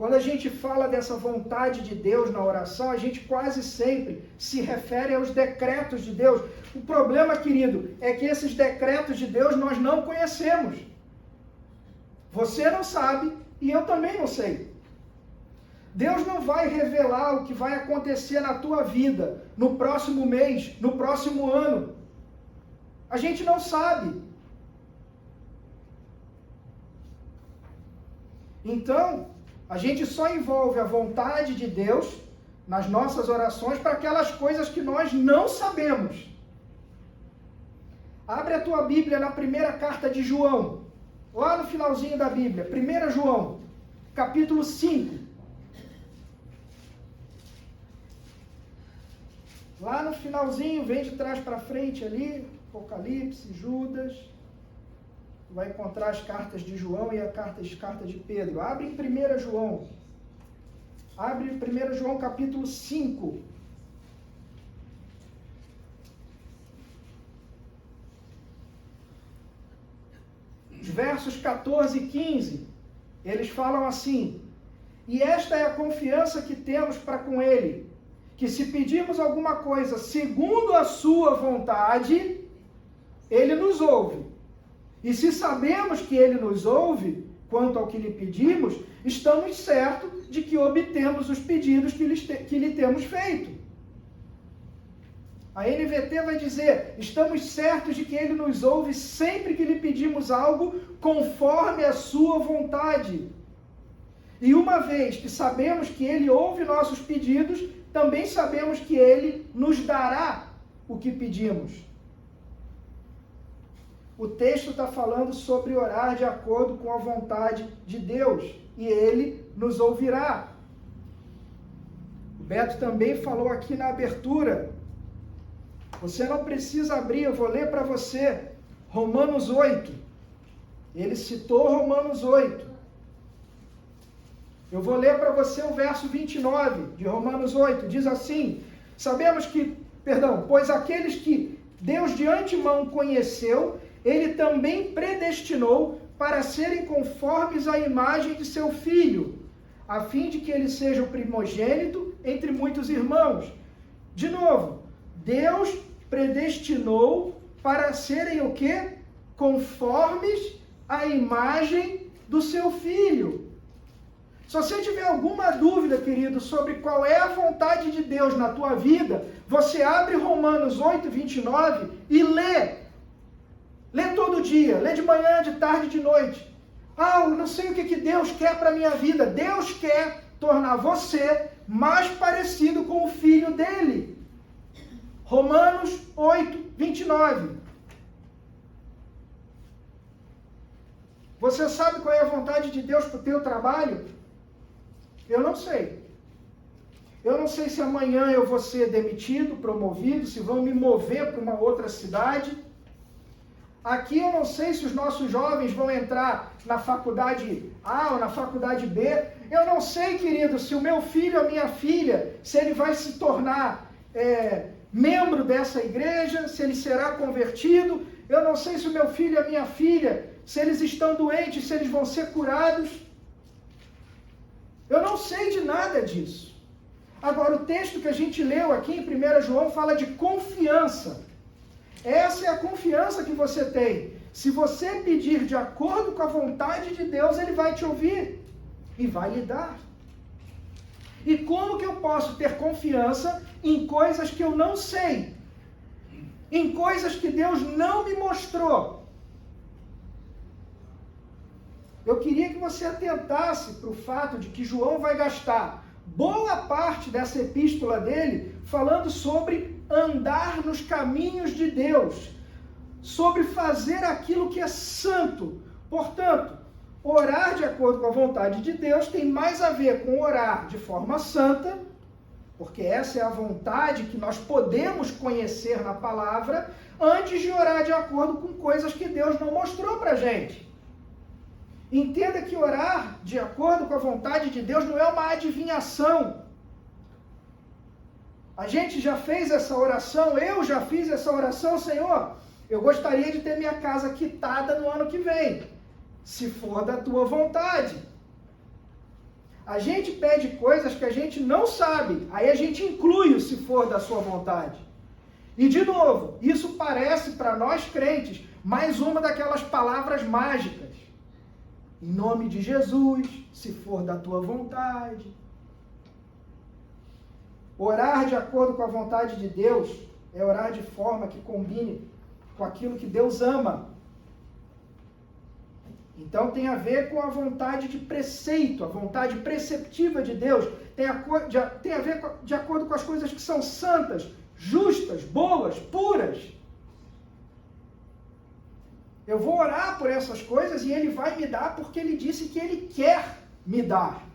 Quando a gente fala dessa vontade de Deus na oração, a gente quase sempre se refere aos decretos de Deus. O problema, querido, é que esses decretos de Deus nós não conhecemos. Você não sabe e eu também não sei. Deus não vai revelar o que vai acontecer na tua vida, no próximo mês, no próximo ano. A gente não sabe. Então, a gente só envolve a vontade de Deus nas nossas orações para aquelas coisas que nós não sabemos. Abre a tua Bíblia na primeira carta de João, lá no finalzinho da Bíblia, 1 João, capítulo 5. Lá no finalzinho, vem de trás para frente ali, Apocalipse, Judas, vai encontrar as cartas de João e as cartas de Pedro. Abre em 1 João. Abre em 1 João capítulo 5. Os versos 14 e 15, eles falam assim: e esta é a confiança que temos para com Ele, que se pedirmos alguma coisa segundo a sua vontade, Ele nos ouve. E se sabemos que Ele nos ouve, quanto ao que lhe pedimos, estamos certos de que obtemos os pedidos que lhe temos feito. A NVT vai dizer: estamos certos de que Ele nos ouve sempre que lhe pedimos algo conforme a sua vontade. E uma vez que sabemos que Ele ouve nossos pedidos, também sabemos que Ele nos dará o que pedimos. O texto está falando sobre orar de acordo com a vontade de Deus, e Ele nos ouvirá. O Beto também falou aqui na abertura. Você não precisa abrir, eu vou ler para você. Romanos 8. Ele citou Romanos 8. Eu vou ler para você o verso 29 de Romanos 8. Diz assim: pois aqueles que Deus de antemão conheceu, Ele também predestinou para serem conformes à imagem de seu Filho, a fim de que ele seja o primogênito entre muitos irmãos. De novo, Deus predestinou para serem o quê? Conformes à imagem do seu Filho. Se você tiver alguma dúvida, querido, sobre qual é a vontade de Deus na tua vida, você abre Romanos 8, 29 e lê. Lê todo dia, lê de manhã, de tarde, de noite. Eu não sei o que Deus quer para a minha vida. Deus quer tornar você mais parecido com o Filho dele. Romanos 8, 29. Você sabe qual é a vontade de Deus para o teu trabalho? Eu não sei. Eu não sei se amanhã eu vou ser demitido, promovido, se vão me mover para uma outra cidade. Aqui eu não sei se os nossos jovens vão entrar na faculdade A ou na faculdade B. Eu não sei, querido, se o meu filho ou a minha filha, se ele vai se tornar membro dessa igreja, se ele será convertido. Eu não sei se o meu filho e a minha filha, se eles estão doentes, se eles vão ser curados. Eu não sei de nada disso. Agora, o texto que a gente leu aqui em 1 João fala de confiança. Essa é a confiança que você tem. Se você pedir de acordo com a vontade de Deus, Ele vai te ouvir e vai lhe dar. E como que eu posso ter confiança em coisas que eu não sei? Em coisas que Deus não me mostrou? Eu queria que você atentasse para o fato de que João vai gastar boa parte dessa epístola dele falando sobre andar nos caminhos de Deus, sobre fazer aquilo que é santo. Portanto, orar de acordo com a vontade de Deus tem mais a ver com orar de forma santa, porque essa é a vontade que nós podemos conhecer na palavra, antes de orar de acordo com coisas que Deus não mostrou para a gente. Entenda que orar de acordo com a vontade de Deus não é uma adivinhação. A gente já fez essa oração, eu já fiz essa oração, Senhor, eu gostaria de ter minha casa quitada no ano que vem, se for da tua vontade. A gente pede coisas que a gente não sabe, aí a gente inclui o se for da sua vontade. E de novo, isso parece para nós crentes mais uma daquelas palavras mágicas. Em nome de Jesus, se for da tua vontade. Orar de acordo com a vontade de Deus é orar de forma que combine com aquilo que Deus ama. Então tem a ver com a vontade de preceito, a vontade preceptiva de Deus. Tem a ver de acordo com as coisas que são santas, justas, boas, puras. Eu vou orar por essas coisas e Ele vai me dar porque Ele disse que Ele quer me dar.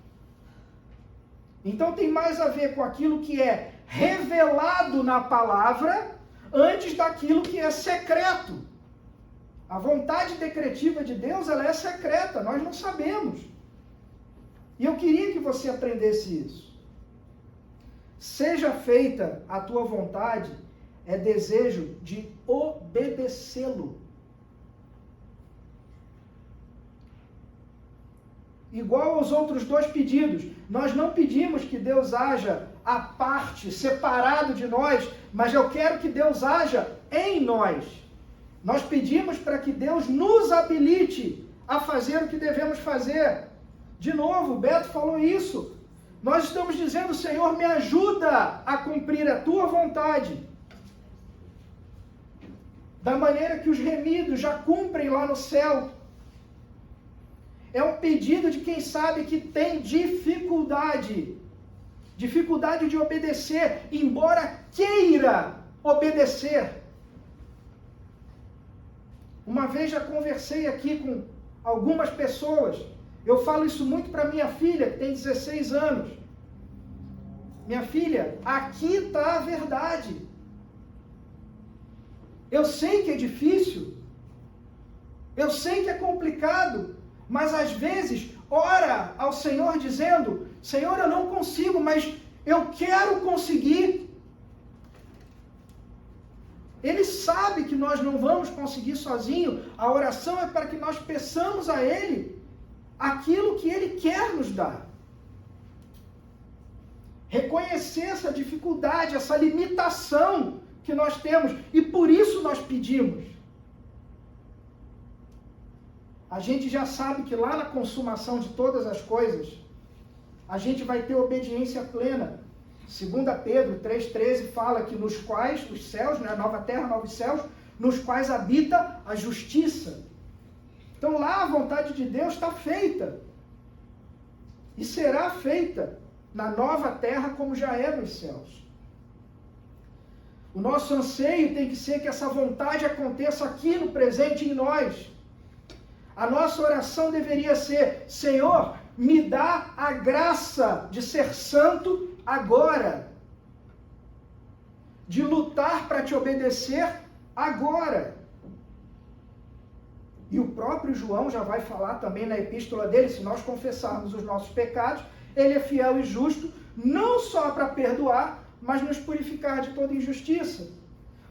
Então tem mais a ver com aquilo que é revelado na palavra antes daquilo que é secreto. A vontade decretiva de Deus, ela é secreta, nós não sabemos. E eu queria que você aprendesse isso. Seja feita a tua vontade é desejo de obedecê-lo. Igual aos outros dois pedidos, nós não pedimos que Deus haja à parte, separado de nós, mas eu quero que Deus haja em nós. Nós pedimos para que Deus nos habilite a fazer o que devemos fazer. De novo, o Beto falou isso. Nós estamos dizendo, Senhor, me ajuda a cumprir a tua vontade. Da maneira que os remidos já cumprem lá no céu. É um pedido de quem sabe que tem dificuldade de obedecer, embora queira obedecer. Uma vez já conversei aqui com algumas pessoas, eu falo isso muito para minha filha, que tem 16 anos. Minha filha, aqui está a verdade. Eu sei que é difícil, eu sei que é complicado, mas às vezes ora ao Senhor dizendo, Senhor, eu não consigo, mas eu quero conseguir. Ele sabe que nós não vamos conseguir sozinho. A oração é para que nós peçamos a Ele aquilo que Ele quer nos dar. Reconhecer essa dificuldade, essa limitação que nós temos. E por isso nós pedimos. A gente já sabe que lá na consumação de todas as coisas, a gente vai ter obediência plena. 2 Pedro 3,13 fala que nos quais os céus, né, nova terra, novos céus, nos quais habita a justiça. Então lá a vontade de Deus está feita. E será feita na nova terra como já é nos céus. O nosso anseio tem que ser que essa vontade aconteça aqui no presente em nós. A nossa oração deveria ser, Senhor, me dá a graça de ser santo agora. De lutar para te obedecer agora. E o próprio João já vai falar também na epístola dele, se nós confessarmos os nossos pecados, ele é fiel e justo, não só para perdoar, mas nos purificar de toda injustiça.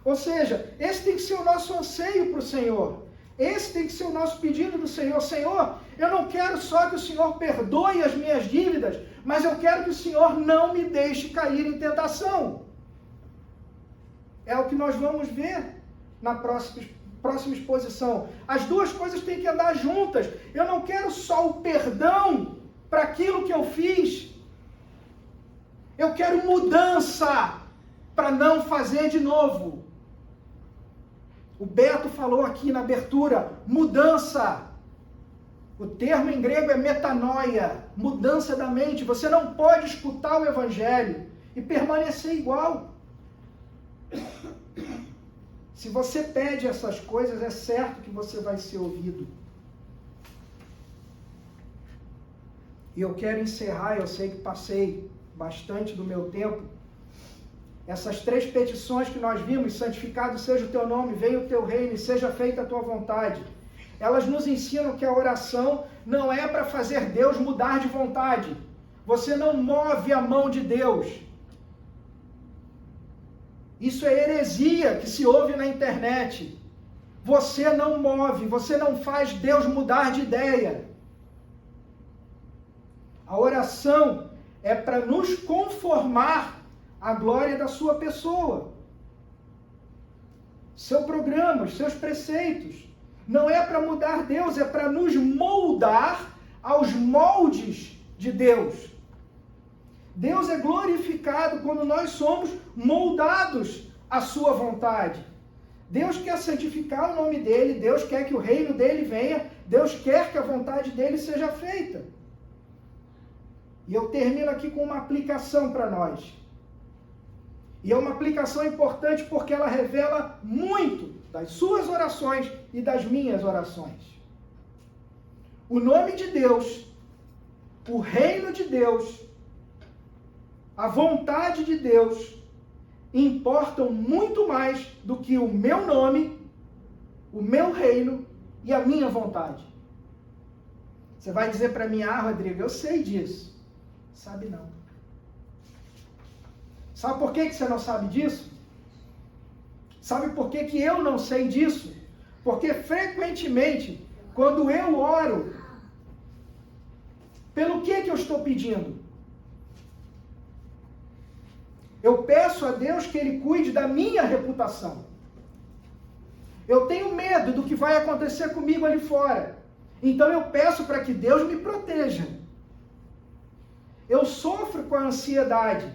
Ou seja, esse tem que ser o nosso anseio para o Senhor. Esse tem que ser o nosso pedido do Senhor. Senhor, eu não quero só que o Senhor perdoe as minhas dívidas, mas eu quero que o Senhor não me deixe cair em tentação. É o que nós vamos ver na próxima exposição. As duas coisas têm que andar juntas. Eu não quero só o perdão para aquilo que eu fiz. Eu quero mudança para não fazer de novo. O Beto falou aqui na abertura, mudança. O termo em grego é metanoia, mudança da mente. Você não pode escutar o Evangelho e permanecer igual. Se você pede essas coisas, é certo que você vai ser ouvido. E eu quero encerrar, eu sei que passei bastante do meu tempo. Essas 3 petições que nós vimos, santificado seja o teu nome, venha o teu reino e seja feita a tua vontade. Elas nos ensinam que a oração não é para fazer Deus mudar de vontade. Você não move a mão de Deus. Isso é heresia que se ouve na internet. Você não move, você não faz Deus mudar de ideia. A oração é para nos conformar à glória da sua pessoa. Seu programa, os seus preceitos. Não é para mudar Deus, é para nos moldar aos moldes de Deus. Deus é glorificado quando nós somos moldados à sua vontade. Deus quer santificar o nome dele, Deus quer que o reino dele venha, Deus quer que a vontade dele seja feita. E eu termino aqui com uma aplicação para nós. E é uma aplicação importante porque ela revela muito das suas orações e das minhas orações. O nome de Deus, o reino de Deus, a vontade de Deus importam muito mais do que o meu nome, o meu reino e a minha vontade. Você vai dizer para mim, Rodrigo, eu sei disso. Sabe não. Sabe por que você não sabe disso? Sabe por que eu não sei disso? Porque frequentemente, quando eu oro, pelo que eu estou pedindo? Eu peço a Deus que Ele cuide da minha reputação. Eu tenho medo do que vai acontecer comigo ali fora. Então eu peço para que Deus me proteja. Eu sofro com a ansiedade.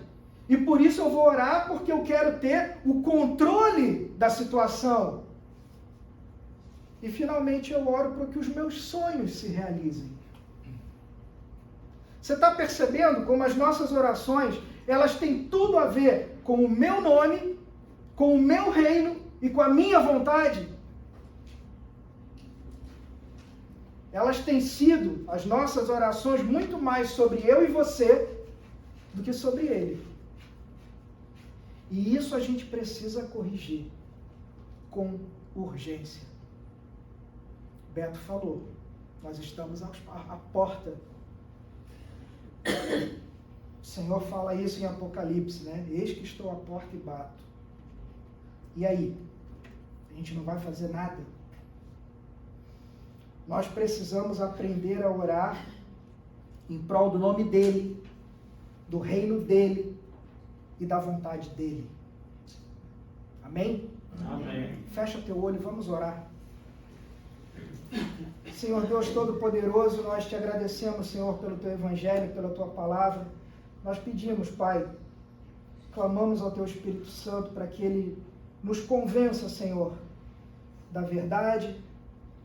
E por isso eu vou orar porque eu quero ter o controle da situação. E finalmente eu oro para que os meus sonhos se realizem. Você está percebendo como as nossas orações, elas têm tudo a ver com o meu nome, com o meu reino e com a minha vontade? Elas têm sido, as nossas orações, muito mais sobre eu e você do que sobre Ele. E isso a gente precisa corrigir com urgência. Beto falou, nós estamos à porta. O Senhor fala isso em Apocalipse, né? Eis que estou à porta e bato. E aí? A gente não vai fazer nada? Nós precisamos aprender a orar em prol do nome dEle, do reino dEle e da vontade dEle. Amém? Amém. Fecha teu olho e vamos orar. Senhor Deus Todo-Poderoso, nós te agradecemos, Senhor, pelo teu evangelho, pela tua palavra. Nós pedimos, Pai, clamamos ao teu Espírito Santo para que ele nos convença, Senhor, da verdade,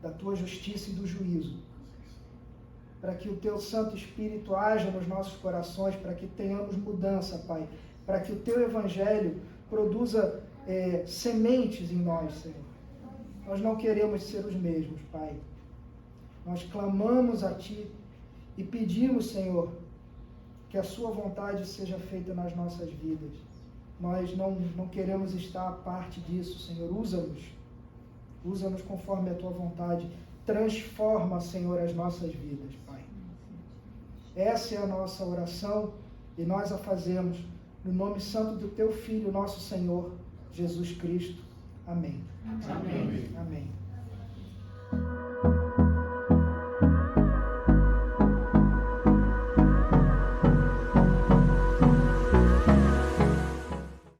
da tua justiça e do juízo. Para que o teu Santo Espírito haja nos nossos corações, para que tenhamos mudança, Pai. Para que o teu evangelho produza sementes em nós, Senhor. Nós não queremos ser os mesmos, Pai. Nós clamamos a Ti e pedimos, Senhor, que a Sua vontade seja feita nas nossas vidas. Nós não queremos estar a parte disso, Senhor. Usa-nos. Usa-nos conforme a Tua vontade. Transforma, Senhor, as nossas vidas, Pai. Essa é a nossa oração e nós a fazemos no nome santo do Teu Filho, nosso Senhor, Jesus Cristo. Amém. Amém. Amém.